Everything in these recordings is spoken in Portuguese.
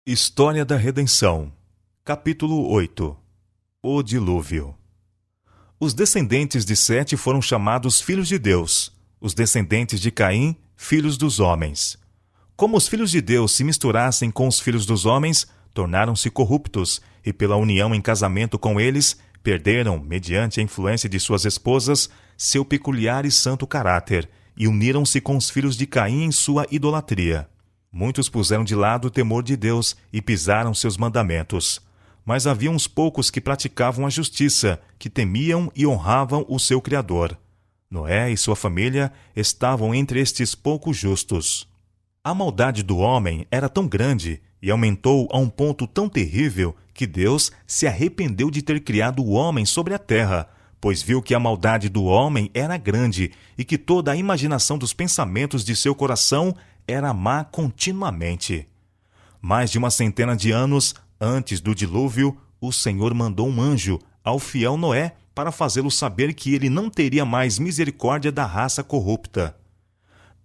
História da Redenção. Capítulo 8. O Dilúvio. Os descendentes de Sete foram chamados filhos de Deus, os descendentes de Caim, filhos dos homens. Como os filhos de Deus se misturassem com os filhos dos homens, tornaram-se corruptos, e pela união em casamento com eles, perderam, mediante a influência de suas esposas, seu peculiar e santo caráter, e uniram-se com os filhos de Caim em sua idolatria. Muitos puseram de lado o temor de Deus e pisaram seus mandamentos. Mas havia uns poucos que praticavam a justiça, que temiam e honravam o seu Criador. Noé e sua família estavam entre estes poucos justos. A maldade do homem era tão grande e aumentou a um ponto tão terrível que Deus se arrependeu de ter criado o homem sobre a terra, pois viu que a maldade do homem era grande e que toda a imaginação dos pensamentos de seu coração era má continuamente. Mais de 100 de anos antes do dilúvio, o Senhor mandou um anjo ao fiel Noé para fazê-lo saber que ele não teria mais misericórdia da raça corrupta.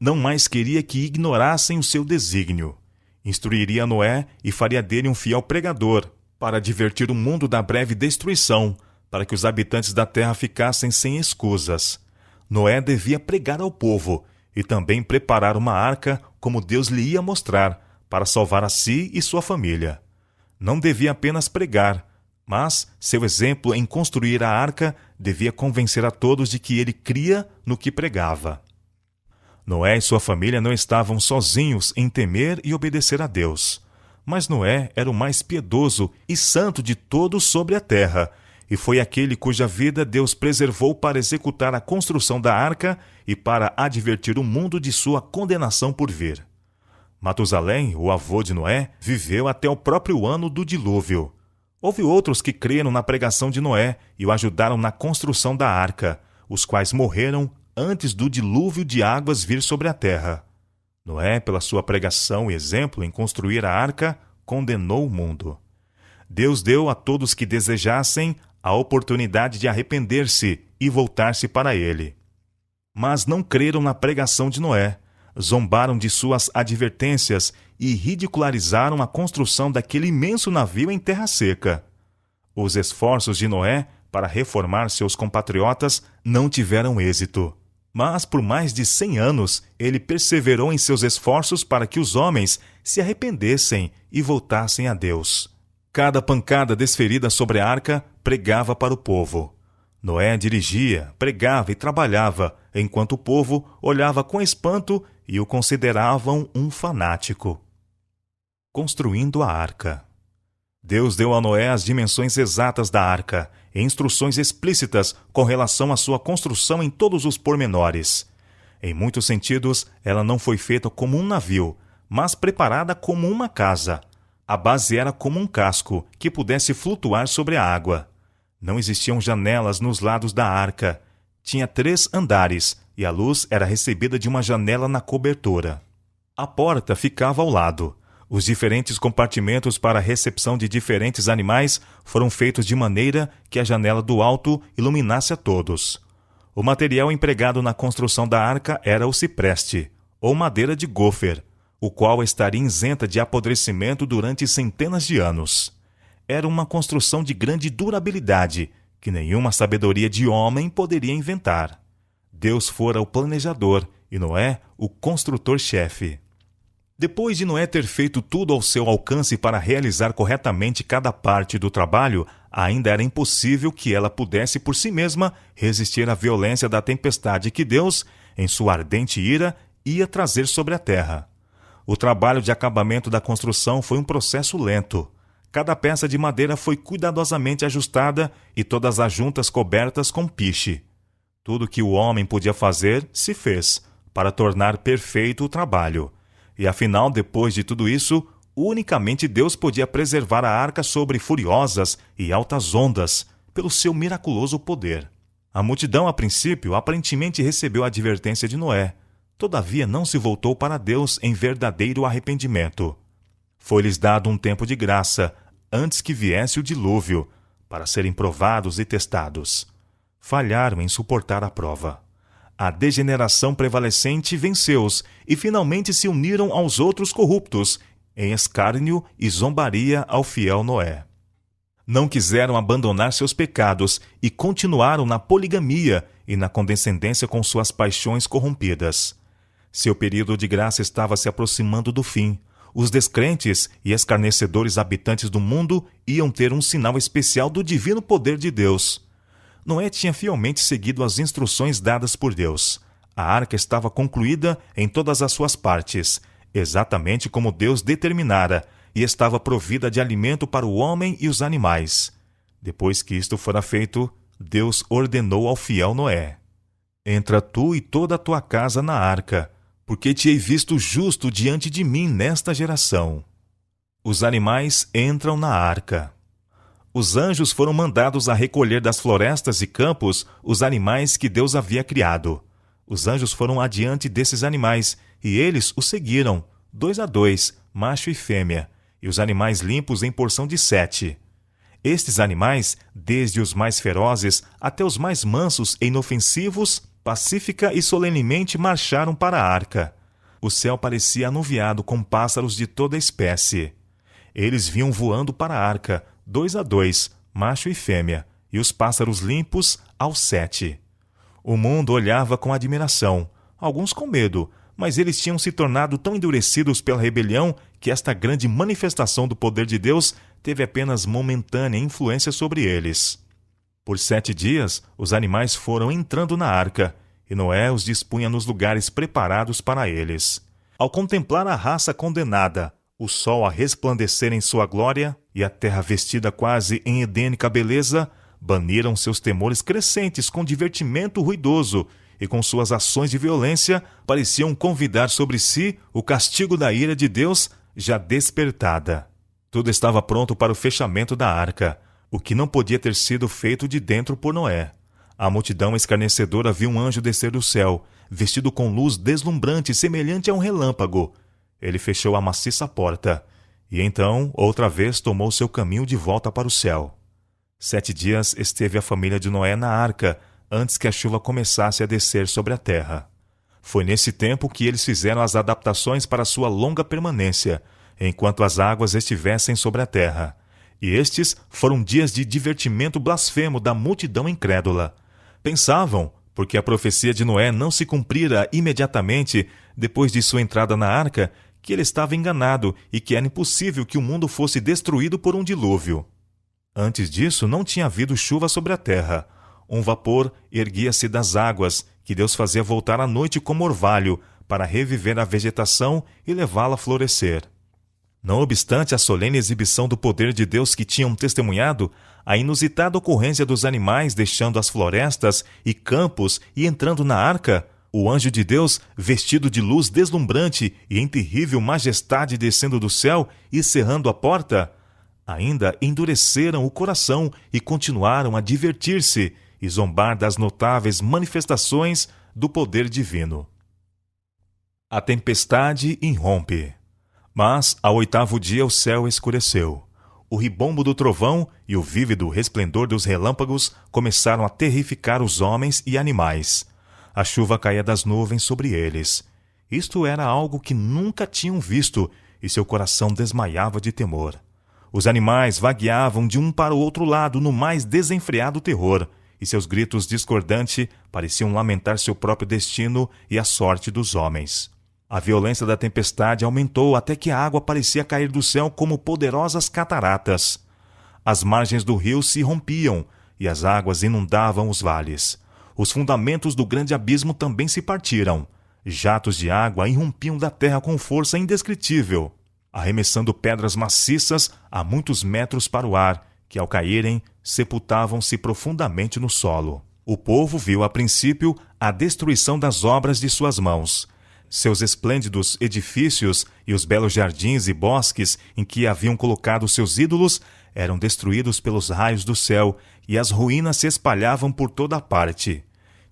Não mais queria que ignorassem o seu desígnio. Instruiria Noé e faria dele um fiel pregador, para advertir o mundo da breve destruição, para que os habitantes da terra ficassem sem escusas. Noé devia pregar ao povo e também preparar uma arca, como Deus lhe ia mostrar, para salvar a si e sua família. Não devia apenas pregar, mas seu exemplo em construir a arca devia convencer a todos de que ele cria no que pregava. Noé e sua família não estavam sozinhos em temer e obedecer a Deus. Mas Noé era o mais piedoso e santo de todos sobre a terra, e foi aquele cuja vida Deus preservou para executar a construção da arca e para advertir o mundo de sua condenação por vir. Matusalém, o avô de Noé, viveu até o próprio ano do dilúvio. Houve outros que creram na pregação de Noé e o ajudaram na construção da arca, os quais morreram antes do dilúvio de águas vir sobre a terra. Noé, pela sua pregação e exemplo em construir a arca, condenou o mundo. Deus deu a todos que desejassem a oportunidade de arrepender-se e voltar-se para ele. Mas não creram na pregação de Noé, zombaram de suas advertências e ridicularizaram a construção daquele imenso navio em terra seca. Os esforços de Noé para reformar seus compatriotas não tiveram êxito. Mas por mais de 100 anos ele perseverou em seus esforços para que os homens se arrependessem e voltassem a Deus. Cada pancada desferida sobre a arca pregava para o povo. Noé dirigia, pregava e trabalhava, enquanto o povo olhava com espanto e o consideravam um fanático. Construindo a arca. Deus deu a Noé as dimensões exatas da arca e instruções explícitas com relação à sua construção em todos os pormenores. Em muitos sentidos, ela não foi feita como um navio, mas preparada como uma casa. A base era como um casco que pudesse flutuar sobre a água. Não existiam janelas nos lados da arca. Tinha 3 andares e a luz era recebida de uma janela na cobertura. A porta ficava ao lado. Os diferentes compartimentos para a recepção de diferentes animais foram feitos de maneira que a janela do alto iluminasse a todos. O material empregado na construção da arca era o cipreste, ou madeira de gofer, o qual estaria isenta de apodrecimento durante centenas de anos. Era uma construção de grande durabilidade, que nenhuma sabedoria de homem poderia inventar. Deus fora o planejador e Noé o construtor-chefe. Depois de Noé ter feito tudo ao seu alcance para realizar corretamente cada parte do trabalho, ainda era impossível que ela pudesse por si mesma resistir à violência da tempestade que Deus, em sua ardente ira, ia trazer sobre a terra. O trabalho de acabamento da construção foi um processo lento. Cada peça de madeira foi cuidadosamente ajustada e todas as juntas cobertas com piche. Tudo que o homem podia fazer, se fez, para tornar perfeito o trabalho. E afinal, depois de tudo isso, unicamente Deus podia preservar a arca sobre furiosas e altas ondas, pelo seu miraculoso poder. A multidão, a princípio, aparentemente recebeu a advertência de Noé. Todavia não se voltou para Deus em verdadeiro arrependimento. Foi-lhes dado um tempo de graça, antes que viesse o dilúvio, para serem provados e testados. Falharam em suportar a prova. A degeneração prevalecente venceu-os e finalmente se uniram aos outros corruptos, em escárnio e zombaria ao fiel Noé. Não quiseram abandonar seus pecados e continuaram na poligamia e na condescendência com suas paixões corrompidas. Seu período de graça estava se aproximando do fim. Os descrentes e escarnecedores habitantes do mundo iam ter um sinal especial do divino poder de Deus. Noé tinha fielmente seguido as instruções dadas por Deus. A arca estava concluída em todas as suas partes, exatamente como Deus determinara, e estava provida de alimento para o homem e os animais. Depois que isto fora feito, Deus ordenou ao fiel Noé: Entra tu e toda a tua casa na arca, porque te hei visto justo diante de mim nesta geração. Os animais entram na arca. Os anjos foram mandados a recolher das florestas e campos os animais que Deus havia criado. Os anjos foram adiante desses animais, e eles os seguiram, 2 a 2, macho e fêmea, e os animais limpos em porção de 7. Estes animais, desde os mais ferozes até os mais mansos e inofensivos, pacífica e solenemente marcharam para a arca. O céu parecia anuviado com pássaros de toda espécie. Eles vinham voando para a arca, 2 a 2, macho e fêmea, e os pássaros limpos aos 7. O mundo olhava com admiração, alguns com medo, mas eles tinham se tornado tão endurecidos pela rebelião que esta grande manifestação do poder de Deus teve apenas momentânea influência sobre eles. Por 7 dias, os animais foram entrando na arca, e Noé os dispunha nos lugares preparados para eles. Ao contemplar a raça condenada, o sol a resplandecer em sua glória e a terra vestida quase em edênica beleza, baniram seus temores crescentes com divertimento ruidoso e com suas ações de violência pareciam convidar sobre si o castigo da ira de Deus já despertada. Tudo estava pronto para o fechamento da arca, o que não podia ter sido feito de dentro por Noé. A multidão escarnecedora viu um anjo descer do céu, vestido com luz deslumbrante semelhante a um relâmpago. Ele fechou a maciça porta, e então, outra vez, tomou seu caminho de volta para o céu. 7 dias esteve a família de Noé na arca, antes que a chuva começasse a descer sobre a terra. Foi nesse tempo que eles fizeram as adaptações para sua longa permanência, enquanto as águas estivessem sobre a terra. E estes foram dias de divertimento blasfemo da multidão incrédula. Pensavam, porque a profecia de Noé não se cumprira imediatamente depois de sua entrada na arca, que ele estava enganado e que era impossível que o mundo fosse destruído por um dilúvio. Antes disso, não tinha havido chuva sobre a terra. Um vapor erguia-se das águas, que Deus fazia voltar à noite como orvalho, para reviver a vegetação e levá-la a florescer. Não obstante a solene exibição do poder de Deus que tinham testemunhado, a inusitada ocorrência dos animais deixando as florestas e campos e entrando na arca, o anjo de Deus, vestido de luz deslumbrante e em terrível majestade descendo do céu e cerrando a porta, ainda endureceram o coração e continuaram a divertir-se e zombar das notáveis manifestações do poder divino. A tempestade irrompe. Mas, ao 8º dia, o céu escureceu. O ribombo do trovão e o vívido resplendor dos relâmpagos começaram a terrificar os homens e animais. A chuva caía das nuvens sobre eles. Isto era algo que nunca tinham visto, e seu coração desmaiava de temor. Os animais vagueavam de um para o outro lado no mais desenfreado terror, e seus gritos discordantes pareciam lamentar seu próprio destino e a sorte dos homens. A violência da tempestade aumentou até que a água parecia cair do céu como poderosas cataratas. As margens do rio se rompiam e as águas inundavam os vales. Os fundamentos do grande abismo também se partiram. Jatos de água irrompiam da terra com força indescritível, arremessando pedras maciças a muitos metros para o ar, que ao caírem, sepultavam-se profundamente no solo. O povo viu a princípio a destruição das obras de suas mãos. Seus esplêndidos edifícios e os belos jardins e bosques em que haviam colocado seus ídolos eram destruídos pelos raios do céu e as ruínas se espalhavam por toda a parte.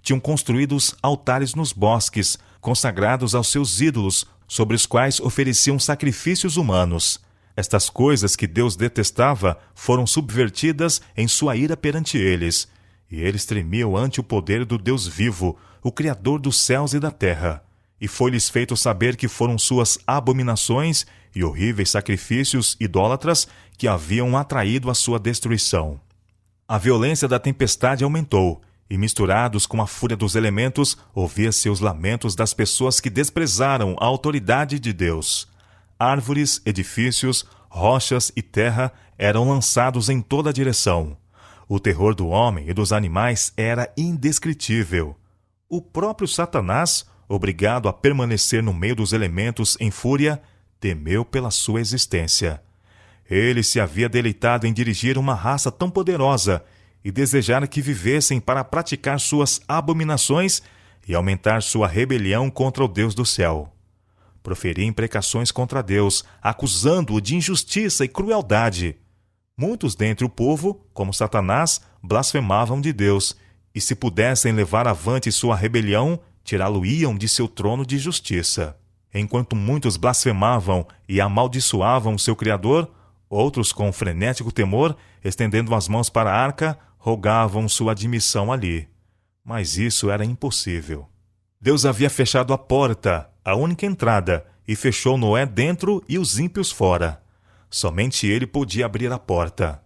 Tinham construídos altares nos bosques, consagrados aos seus ídolos, sobre os quais ofereciam sacrifícios humanos. Estas coisas que Deus detestava foram subvertidas em sua ira perante eles, e eles tremiam ante o poder do Deus vivo, o Criador dos céus e da terra. e foi-lhes feito saber que foram suas abominações e horríveis sacrifícios idólatras que haviam atraído a sua destruição. A violência da tempestade aumentou, e misturados com a fúria dos elementos, ouvia-se os lamentos das pessoas que desprezaram a autoridade de Deus. Árvores, edifícios, rochas e terra eram lançados em toda a direção. O terror do homem e dos animais era indescritível. O próprio Satanás, obrigado a permanecer no meio dos elementos em fúria, temeu pela sua existência. Ele se havia deleitado em dirigir uma raça tão poderosa e desejara que vivessem para praticar suas abominações e aumentar sua rebelião contra o Deus do céu. Proferia imprecações contra Deus, acusando-o de injustiça e crueldade. Muitos dentre o povo, como Satanás, blasfemavam de Deus, e se pudessem levar avante sua rebelião, tirá-lo-iam de seu trono de justiça. Enquanto muitos blasfemavam e amaldiçoavam seu Criador, outros, com frenético temor, estendendo as mãos para a arca, rogavam sua admissão ali. Mas isso era impossível. Deus havia fechado a porta, a única entrada, e fechou Noé dentro e os ímpios fora. Somente ele podia abrir a porta.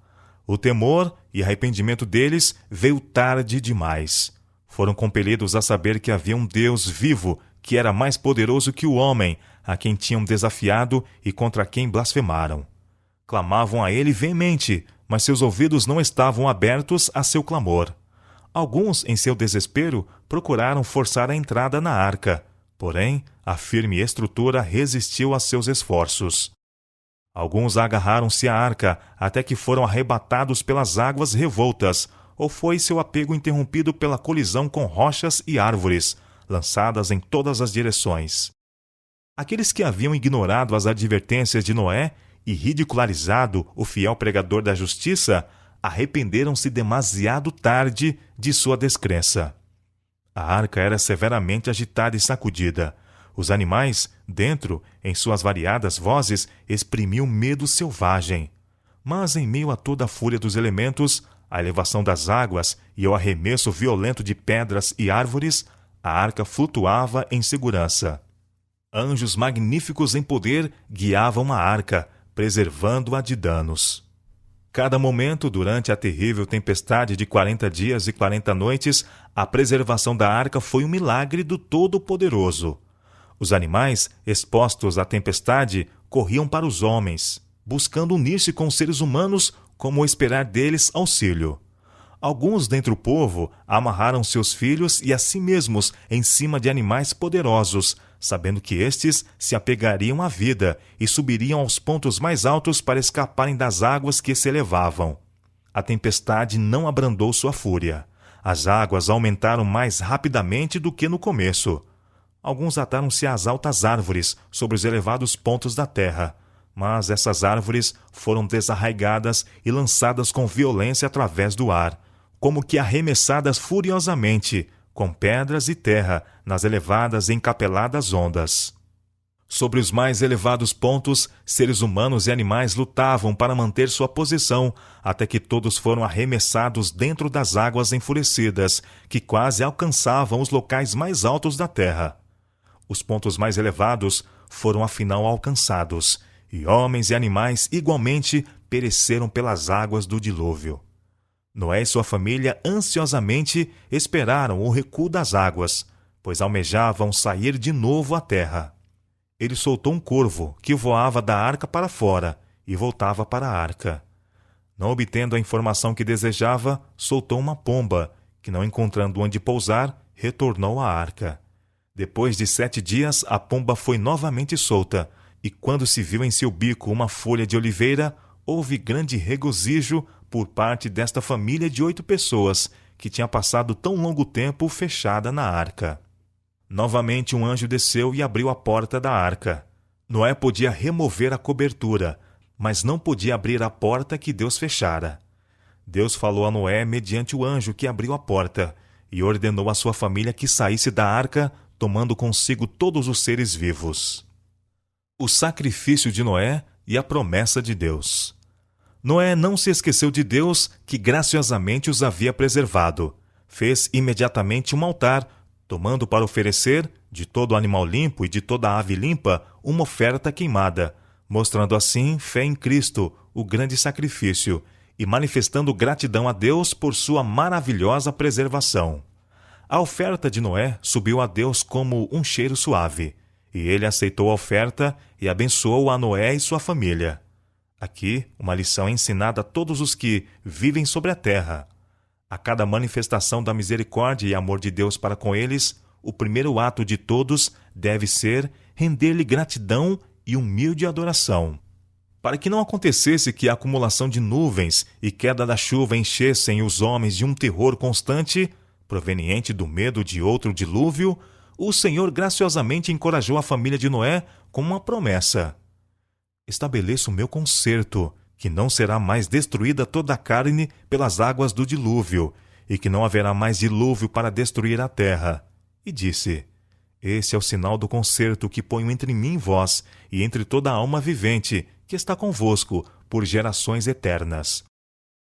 O temor e arrependimento deles veio tarde demais. Foram compelidos a saber que havia um Deus vivo que era mais poderoso que o homem, a quem tinham desafiado e contra quem blasfemaram. Clamavam a ele veemente, mas seus ouvidos não estavam abertos a seu clamor. Alguns, em seu desespero, procuraram forçar a entrada na arca, porém, a firme estrutura resistiu a seus esforços. Alguns agarraram-se à arca até que foram arrebatados pelas águas revoltas, ou foi seu apego interrompido pela colisão com rochas e árvores, lançadas em todas as direções. Aqueles que haviam ignorado as advertências de Noé e ridicularizado o fiel pregador da justiça, arrependeram-se demasiado tarde de sua descrença. A arca era severamente agitada e sacudida. Os animais, dentro, em suas variadas vozes, exprimiam medo selvagem. Mas, em meio a toda a fúria dos elementos, a elevação das águas e o arremesso violento de pedras e árvores, a arca flutuava em segurança. Anjos magníficos em poder guiavam a arca, preservando-a de danos. Cada momento, durante a terrível tempestade de 40 dias e 40 noites, a preservação da arca foi um milagre do Todo-Poderoso. Os animais, expostos à tempestade, corriam para os homens, buscando unir-se com os seres humanos como esperar deles auxílio. Alguns dentre o povo amarraram seus filhos e a si mesmos em cima de animais poderosos, sabendo que estes se apegariam à vida e subiriam aos pontos mais altos para escaparem das águas que se elevavam. A tempestade não abrandou sua fúria. As águas aumentaram mais rapidamente do que no começo. Alguns ataram-se às altas árvores sobre os elevados pontos da terra, mas essas árvores foram desarraigadas e lançadas com violência através do ar, como que arremessadas furiosamente, com pedras e terra, nas elevadas e encapeladas ondas. Sobre os mais elevados pontos, seres humanos e animais lutavam para manter sua posição, até que todos foram arremessados dentro das águas enfurecidas, que quase alcançavam os locais mais altos da terra. Os pontos mais elevados foram afinal alcançados, e homens e animais igualmente pereceram pelas águas do dilúvio. Noé e sua família ansiosamente esperaram o recuo das águas, pois almejavam sair de novo à terra. Ele soltou um corvo que voava da arca para fora e voltava para a arca. Não obtendo a informação que desejava, soltou uma pomba, que, não encontrando onde pousar, retornou à arca. Depois de 7 dias, a pomba foi novamente solta, e quando se viu em seu bico uma folha de oliveira, houve grande regozijo por parte desta família de 8 pessoas, que tinha passado tão longo tempo fechada na arca. Novamente um anjo desceu e abriu a porta da arca. Noé podia remover a cobertura, mas não podia abrir a porta que Deus fechara. Deus falou a Noé mediante o anjo que abriu a porta, e ordenou à sua família que saísse da arca, tomando consigo todos os seres vivos. O sacrifício de Noé e a promessa de Deus. Noé não se esqueceu de Deus, que graciosamente os havia preservado. Fez imediatamente um altar, tomando para oferecer de todo animal limpo e de toda ave limpa, uma oferta queimada, mostrando assim fé em Cristo, o grande sacrifício, e manifestando gratidão a Deus por sua maravilhosa preservação. A oferta de Noé subiu a Deus como um cheiro suave, e ele aceitou a oferta e abençoou a Noé e sua família. Aqui, uma lição é ensinada a todos os que vivem sobre a terra. A cada manifestação da misericórdia e amor de Deus para com eles, o primeiro ato de todos deve ser render-lhe gratidão e humilde adoração. Para que não acontecesse que a acumulação de nuvens e queda da chuva enchessem os homens de um terror constante, proveniente do medo de outro dilúvio, o Senhor graciosamente encorajou a família de Noé com uma promessa: estabeleço o meu concerto, que não será mais destruída toda a carne pelas águas do dilúvio, e que não haverá mais dilúvio para destruir a terra. E disse: esse é o sinal do concerto que ponho entre mim e vós, e entre toda a alma vivente, que está convosco, por gerações eternas.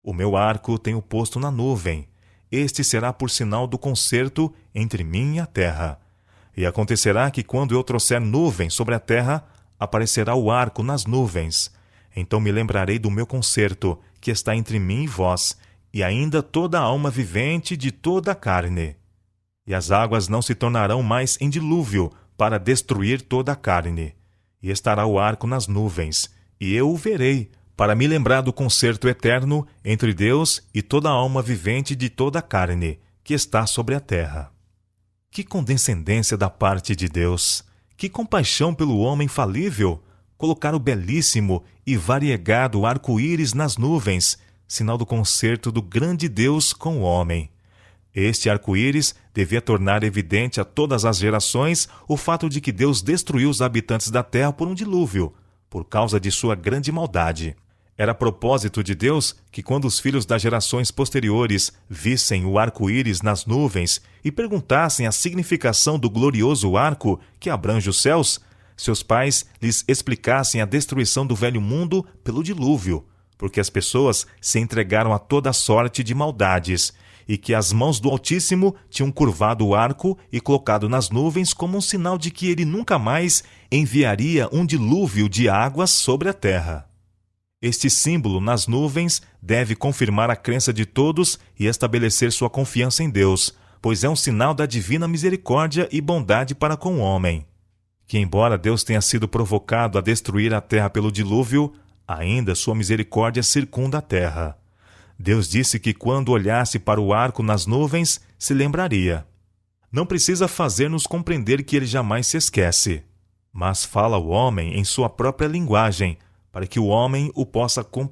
O meu arco tenho posto na nuvem. Este será por sinal do concerto entre mim e a terra. E acontecerá que, quando eu trouxer nuvem sobre a terra, aparecerá o arco nas nuvens. Então me lembrarei do meu concerto, que está entre mim e vós, e ainda toda a alma vivente de toda a carne. E as águas não se tornarão mais em dilúvio, para destruir toda a carne. E estará o arco nas nuvens, e eu o verei, para me lembrar do concerto eterno entre Deus e toda a alma vivente de toda a carne, que está sobre a terra. Que condescendência da parte de Deus! Que compaixão pelo homem falível! Colocar o belíssimo e variegado arco-íris nas nuvens, sinal do concerto do grande Deus com o homem. Este arco-íris devia tornar evidente a todas as gerações o fato de que Deus destruiu os habitantes da terra por um dilúvio, por causa de sua grande maldade. Era propósito de Deus que, quando os filhos das gerações posteriores vissem o arco-íris nas nuvens e perguntassem a significação do glorioso arco que abrange os céus, seus pais lhes explicassem a destruição do velho mundo pelo dilúvio, porque as pessoas se entregaram a toda sorte de maldades, e que as mãos do Altíssimo tinham curvado o arco e colocado nas nuvens como um sinal de que ele nunca mais enviaria um dilúvio de águas sobre a terra. Este símbolo nas nuvens deve confirmar a crença de todos e estabelecer sua confiança em Deus, pois é um sinal da divina misericórdia e bondade para com o homem. Que, embora Deus tenha sido provocado a destruir a terra pelo dilúvio, ainda sua misericórdia circunda a terra. Deus disse que, quando olhasse para o arco nas nuvens, se lembraria. Não precisa fazer-nos compreender que ele jamais se esquece, mas fala ao homem em sua própria linguagem, para que o homem o possa compreender.